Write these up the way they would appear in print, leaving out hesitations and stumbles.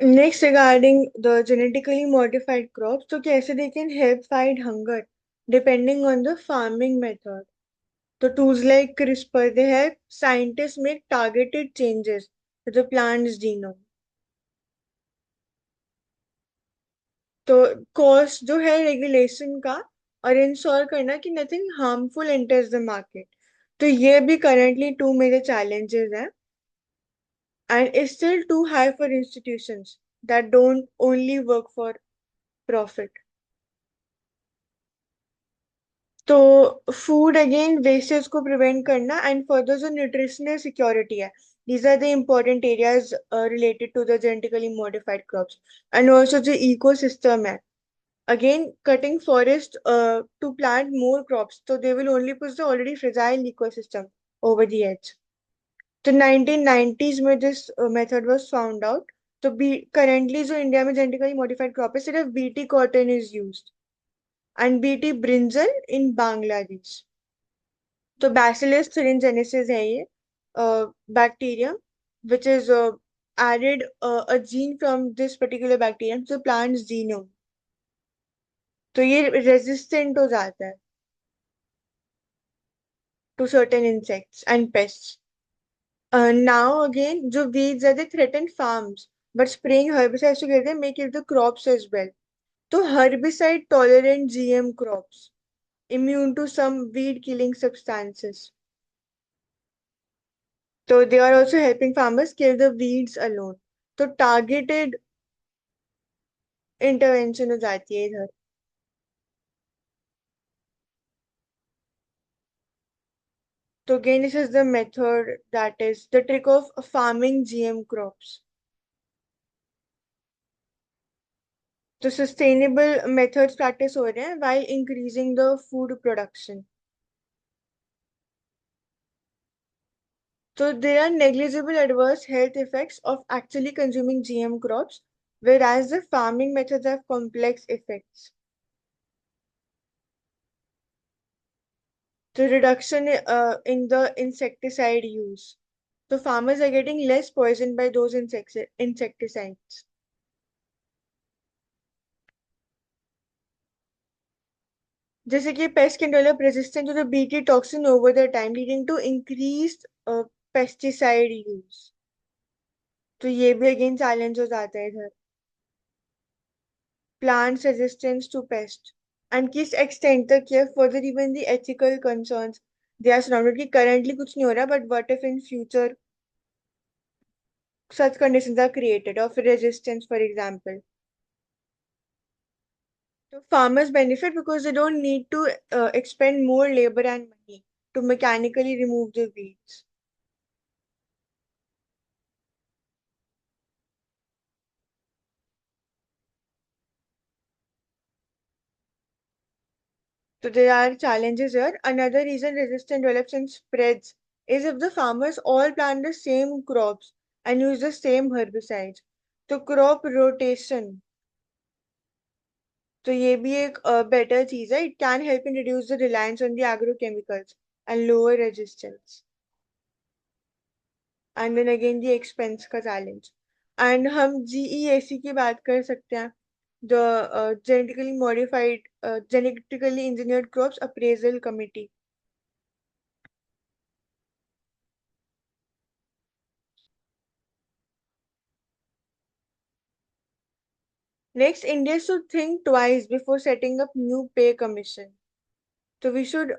Next, regarding the genetically modified crops, so कैसे they can help fight hunger depending on the farming method. So tools like CRISPR, they help scientists make targeted changes to the plant's genome. तो cost जो है regulation का और ensure करना कि nothing harmful enters the market, तो ये भी करेंटली टू मेजर challenges हैं and is still too high for institutions that don't only work for profit. तो फूड अगेन वेस्टेज को प्रिवेंट करना एंड फर्दर जो न्यूट्रिशनल सिक्योरिटी है, these are the important areas related to the genetically modified crops. And also the ecosystem है, again cutting forest to plant more crops, so they will only push the already fragile ecosystem over the edge. तो 1990s में this method was found out. तो B currently जो India में genetically modified crop है सिर्फ BT cotton is used and BT brinjal in Bangladesh. तो Bacillus thuringiensis है ये bacterium which is added a gene from this particular bacterium to plant's genome. तो ये resistant हो जाता है to certain insects and pests. Now again, जो weeds are they threaten farms, but spraying herbicides together make it the crops as well. तो herbicide tolerant GM crops, immune to some weed killing substances. So they are also helping farmers kill the weeds alone. तो targeted intervention हो जाती है इधर. So again, this is the method, that is the trick of farming GM crops. तो sustainable methods practice हो रहे हैं while increasing the food production. So there are negligible adverse health effects of actually consuming GM crops, whereas the farming methods have complex effects. The reduction in the insecticide use. So farmers are getting less poisoned by those insecticides. जैसे कि pests can develop resistance to the Bt toxin over the time, leading to increased pesticide use. तो ये भी again challenge हो जाता है इधर. Plants resistance to pest. And किस extent तक ये further even the ethical concerns they are surrounded कि currently कुछ नहीं हो रहा, but what if in future such conditions are created of resistance, for example. So farmers benefit because they don't need to expend more labor and money to mechanically remove the weeds. So there are challenges here. Another reason resistance develops and spreads is if the farmers all plant the same crops and use the same herbicides. So crop rotation. तो ये भी एक better चीज है. It can help in reduce the reliance on the agrochemicals and lower resistance. And then again the expense का challenge. And हम GEAC की बात कर सकते हैं. The genetically engineered crops appraisal committee. Next, India should think twice before setting up new pay commission. So we should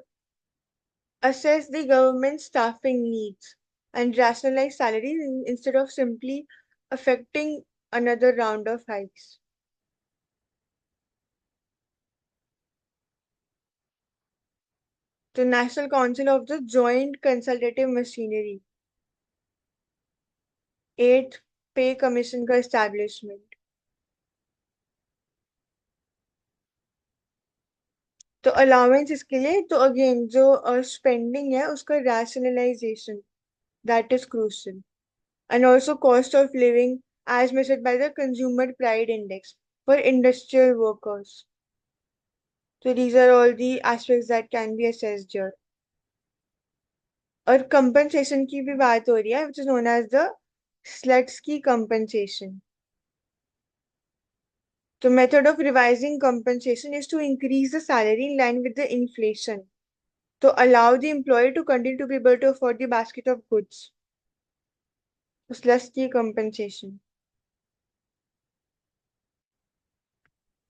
assess the government staffing needs and rationalize salaries instead of simply affecting another round of hikes. The National Council of the Joint Consultative Machinery. 8th पे commission का establishment. तो allowance इसके लिए, तो again जो spending है उसका rationalization, that is crucial. And also cost of living as measured by the consumer pride index for industrial workers. So these are all the aspects that can be assessed here. और compensation की भी बात हो रही है, which is known as the Slutsky compensation. The method of revising compensation is to increase the salary in line with the inflation to allow the employee to continue to be able to afford the basket of goods. उस less की compensation.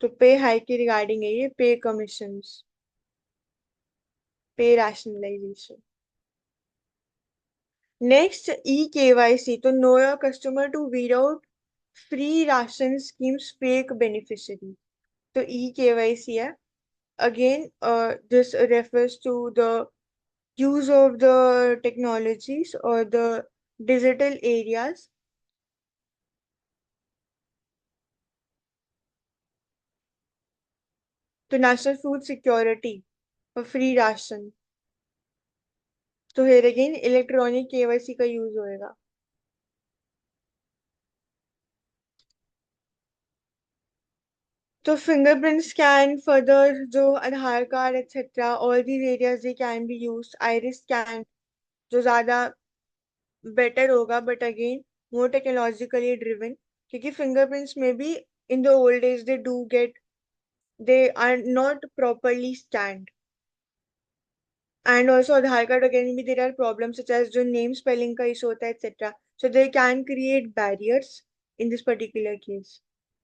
तो पे hike के regarding है ये पे commissions पे rationalization. Next, eKYC to know your customer to weed out free ration schemes fake beneficiaries. So eKYC है. Again, this refers to the use of the technologies or the digital areas to national food security for free ration. तो here again electronic KYC का use होएगा. तो fingerprint scan further जो आधार card etc. all these areas they can be used. Iris scan जो ज्यादा better होगा but again more technologically driven क्योंकि fingerprints में भी in the old days they do get they are not properly scanned. And also Aadhaar card again there are problems such as जो name spelling का issue होता है etc. So they can create barriers in this particular case.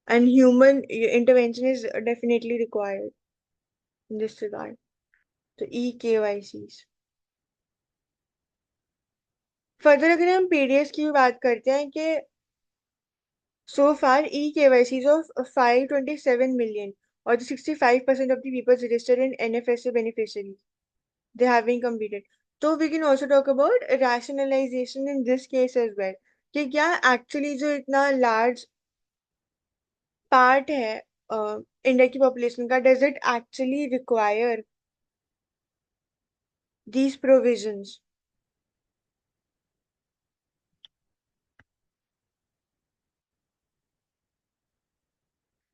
And human intervention is definitely required in this regard. तो eKYCs. Further अगर हम PDS की बात करते हैं कि so far eKYCs of 527 million or the 65% of the people registered in NFSA beneficiaries. They have been completed. So we can also talk about rationalization in this case as well. कि क्या actually जो इतना large part है India की population का does it actually require these provisions?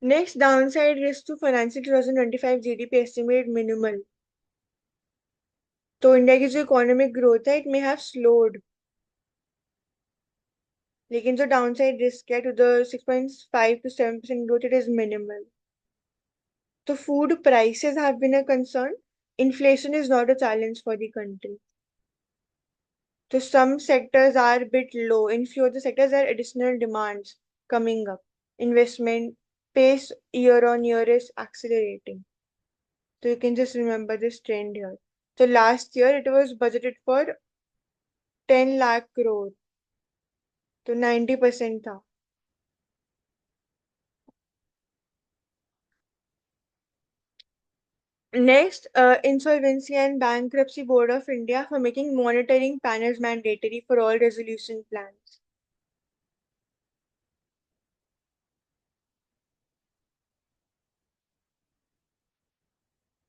Next, downside risk to financial 2025 GDP estimate minimal. तो India की जो इकोनॉमिक ग्रोथ है इट मे हैव स्लोड लेकिन जो डाउनसाइड रिस्क है to the 6.5 to 7% growth it is minimal. So food prices have been a concern. Inflation is not a challenge for the country. So some sectors are a bit low. In few of the sectors there are additional demands coming up. Investment pace year on year is accelerating. So you can just remember this trend here. So last year it was budgeted for 10 lakh crore. तो 90% था. Next, Insolvency and Bankruptcy Board of India for making monitoring panels mandatory for all resolution plans.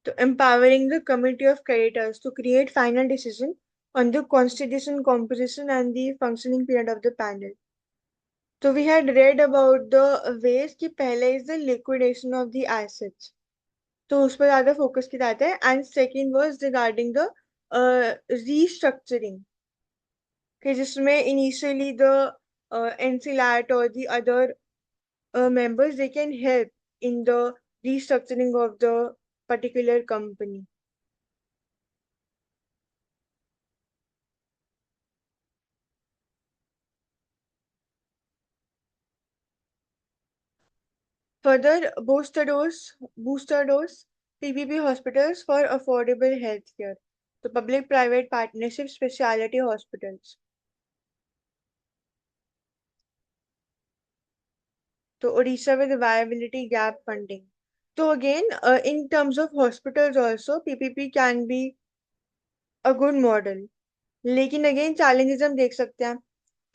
To empowering the committee of creditors to create final decision on the constitution composition and the functioning period of the panel. So we had read about the ways कि पहले is the liquidation of the assets. तो उस पर ज़्यादा focus किया जाता है and second was regarding the restructuring कि जिसमें initially the NCLAT or the other members they can help in the restructuring of the particular company. Further, booster dose PPP hospitals for affordable healthcare. The public-private partnership specialty hospitals. So Odisha with viability gap funding. So again, in terms of hospitals also, PPP can be a good model. लेकिन again challenges हम देख सकते हैं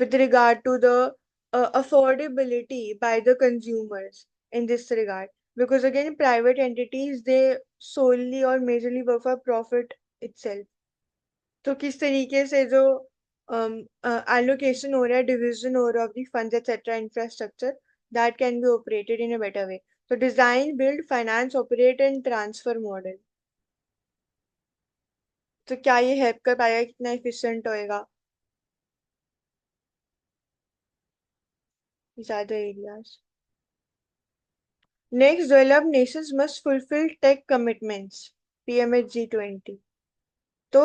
with regard to the affordability by the consumers in this regard. Because again, private entities, they solely or majorly work for profit itself. तो किस तरीके से जो allocation हो रहा है, division हो रहा है of the funds, etc., infrastructure, that can be operated in a better way. So design, build, finance, operate and transfer model. तो क्या ये हेल्प कर पाएगा कितना एफिशिएंट होएगा ज्यादा areas. Next, developed nations must fulfill tech commitments, PMHG20. तो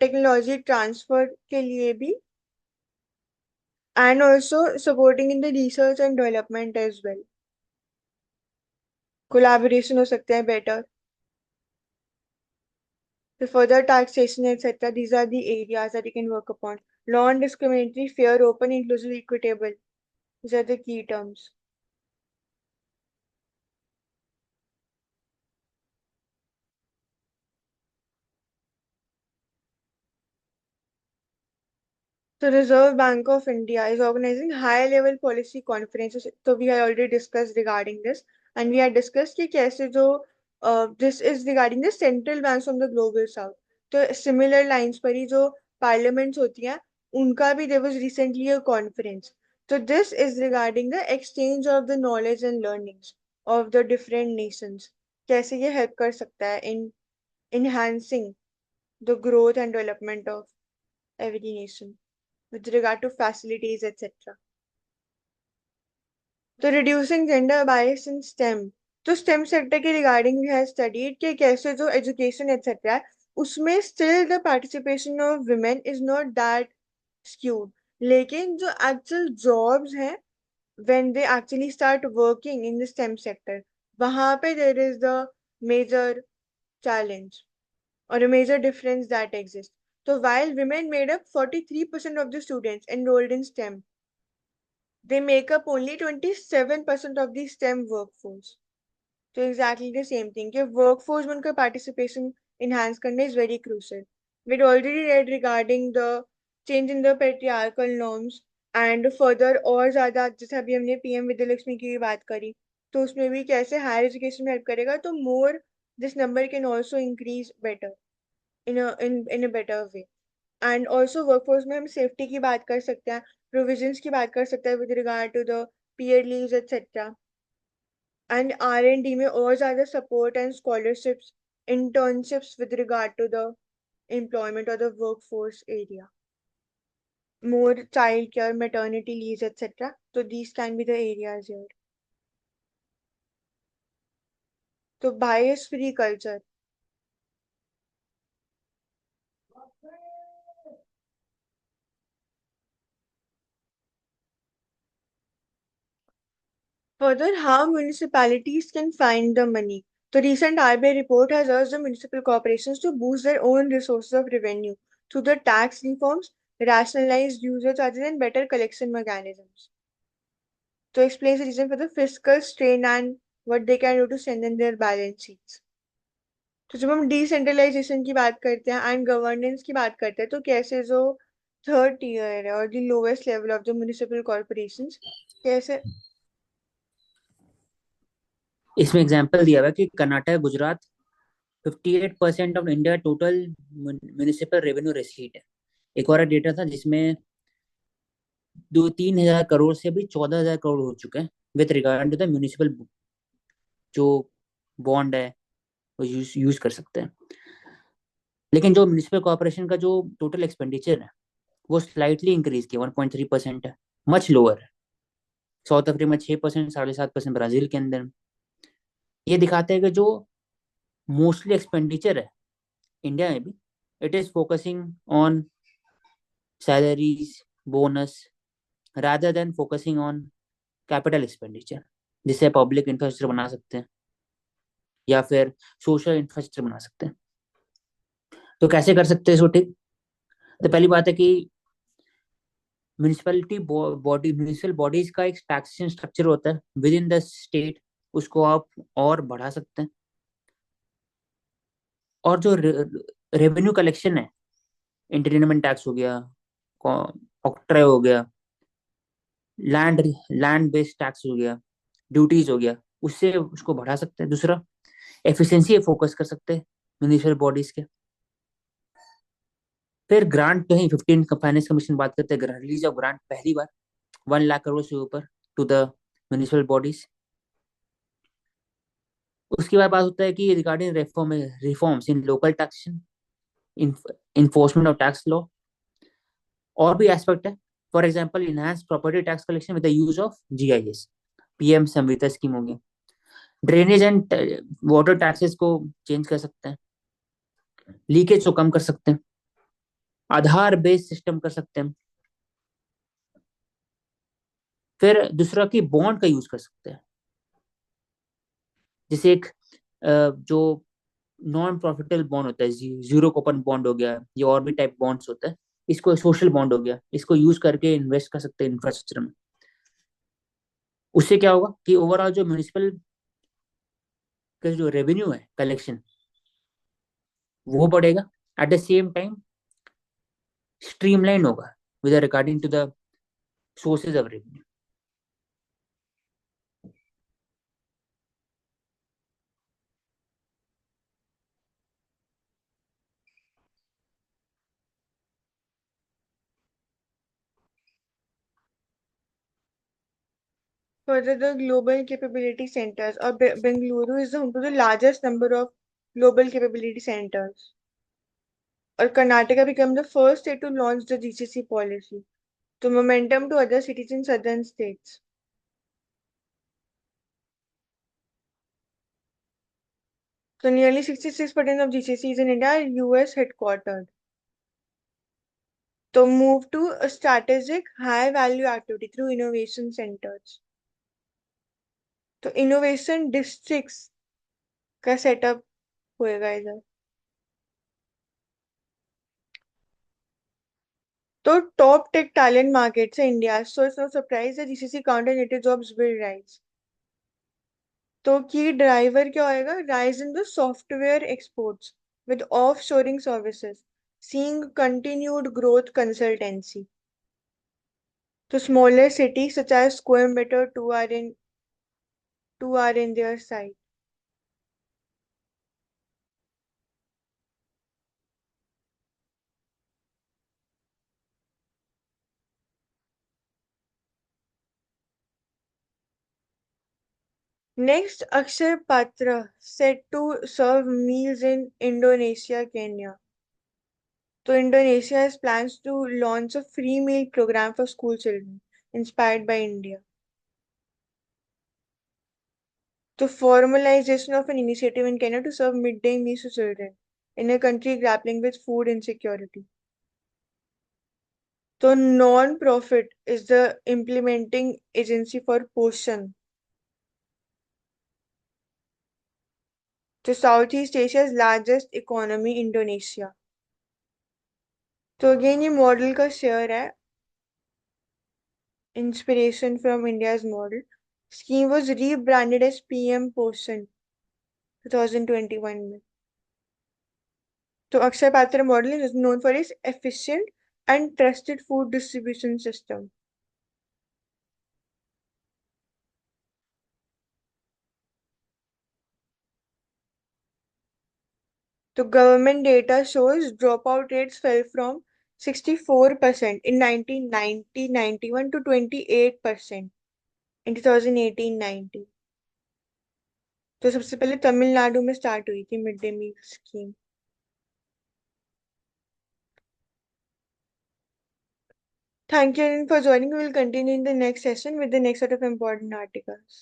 technology transfer के लिए भी and also supporting in the research and development as well. Collaboration हो सकता है better. The further taxation, etc. These are the areas that you can work upon. Non-discriminatory, fair, open, inclusive, equitable. These are the key terms. The Reserve Bank of India is organizing high-level policy conferences. So we had already discussed regarding this, and we had discussed कि कैसे जो this is regarding the central banks from the global south. तो similar lines पर ही जो parliaments होती हैं, उनका भी there was recently a conference. So this is regarding the exchange of the knowledge and learnings of the different nations. कैसे ये help कर सकता है in enhancing the growth and development of every nation with regard to facilities, etc. तो reducing gender bias in STEM. तो STEM sector के regarding we have studied कि कैसे जो education etc. है उसमें still the participation of women is not that skewed. लेकिन जो actual jobs हैं when they actually start working in the STEM sector वहां पे there is the major challenge or a major difference that exists. So while women made up 43% of the students enrolled in STEM, they make up only 27% of the STEM workforce. So exactly the same thing. कि workforce में उनका participation enhance करना is very crucial. We'd already read regarding the change in the patriarchal norms and further और ज़्यादा जैसे अभी हमने PM Vidyalakshmi की भी बात करी तो उसमें भी कैसे higher education में help करेगा तो more this number can also increase better in a better way. And also workforce में हम सेफ्टी की बात कर सकते हैं प्रोविजंस की बात कर सकते हैं with regard to the peer leaves etcetera and R&D में और ज्यादा support and scholarships internships with regard to the employment or the workforce area, more child care, maternity leaves, etc. So these can be the areas here. So bias free culture. Further, how municipalities can find the money. The recent RBI report has urged the municipal corporations to boost their own resources of revenue through the tax reforms, rationalized user charges, and better collection mechanisms. So, explains the reason for the fiscal strain and what they can do to strengthen their balance sheets. तो जब हम decentralisation की बात करते हैं and governance की बात करते हैं तो कैसे जो थर्ड टीयर है और the lowest level of the municipal corporations कैसे इसमें एग्जांपल दिया हुआ है कि Karnataka Gujarat 58% of India total municipal revenue receipt है। एक और डेटा था जिसमें 2-3 हजार करोड़ से अभी 14 हजार करोड़ हो चुके हैं with regard to the municipal जो बॉन्ड है वो यूज कर सकते हैं। लेकिन जो म्युनिसिपल कॉर्पोरेशन का जो टोटल एक्सपेंडिचर है वो स्लाइटली इंक्रीज किया 1.3% है, मच लोअर है। साउथ अफ्रीका में 6%, 7.5% ब्राजील के अंदर। ये दिखाते हैं कि जो मोस्टली एक्सपेंडिचर है इंडिया में भी it is focusing on salaries bonus rather than focusing on capital expenditure, जिससे पब्लिक इंफ्रास्ट्रक्चर बना सकते हैं या फिर सोशल इंफ्रास्ट्रक्चर बना सकते हैं। तो कैसे कर सकते हैं इसको ठीक? तो पहली बात है कि म्यूनिसिपलिटी बॉडी म्यूनिसिपल बॉडीज का एक टैक्सेशन स्ट्रक्चर होता है विद इन द स्टेट, उसको आप और बढ़ा सकते हैं। और जो रेवेन्यू कलेक्शन है, एंटरटेनमेंट टैक्स हो गया, ऑक्ट्रे हो गया, लैंड लैंड बेस्ड टैक्स हो गया, ड्यूटीज हो गया, उससे उसको बढ़ा सकते हैं। दूसरा एफिशिएंसी फोकस कर सकते हैं म्यूनिसिपल बॉडीज के। फिर ग्रांट कहीं 15 फाइनेंस कमीशन बात करते हैं, रिलीज ऑफ ग्रांट पहली बार 1 लाख करोड़ से ऊपर टू द म्यूनिसिपल बॉडीज। उसके बाद बात होता है कि regarding reforms in local taxation, enforcement of tax law. और भी एस्पेक्ट है, for example enhance property tax collection with the use of GIS, PM संविदा स्कीम हो गया। ड्रेनेज एंड वाटर टैक्सेस को चेंज कर सकते हैं, लीकेज को कम कर सकते हैं, आधार बेस्ड सिस्टम कर सकते हैं। फिर दूसरा की बॉन्ड का यूज कर सकते हैं, जैसे एक जो नॉन प्रॉफिटेबल बॉन्ड होता है, जीरो कूपन बॉन्ड हो गया, या और भी टाइप बॉन्ड्स होता है, इसको सोशल बॉन्ड हो गया, इसको यूज करके इन्वेस्ट कर सकते हैं इंफ्रास्ट्रक्चर में। उससे क्या होगा कि ओवरऑल जो म्यूनिसिपल का जो रेवेन्यू है कलेक्शन, वो बढ़ेगा। At the same time streamline होगा with regarding to the sources of revenue. Further, the global capability centers, or Bengaluru is home to the largest number of global capability centers. Or Karnataka became the first state to launch the GCC policy, to momentum to other cities in southern states. So nearly 66% of GCCs in India are US headquartered. To move to a strategic high value activity through innovation centers. तो innovation districts का setup होएगा इधर। तो top tech talent market है India, so it's no surprise that GCC count and native jobs will rise. तो key driver क्या होएगा? Rise in the software exports with offshoring services, seeing continued growth consultancy. तो smaller cities such as Coimbatore two are in their sight. Next, Akshay Patra set to serve meals in Indonesia, Kenya. So Indonesia has plans to launch a free meal program for school children, inspired by India. The formalization of an initiative in Kenya to serve midday meals to children in a country grappling with food insecurity. So non-profit is the implementing agency for Poshan. So Southeast Asia's largest economy, Indonesia. तो again ये model का share है, inspiration from India's model. Scheme was rebranded as PM Poshan 2021 में. So Akshay Patra model is known for its efficient and trusted food distribution system. The government data shows dropout rates fell from 64% in 1990-91 to 28% in 2018-19. तो सबसे पहले तमिलनाडु में start हुई थी mid day meal scheme. Thank you for joining. We will continue in the next session with the next set of important articles.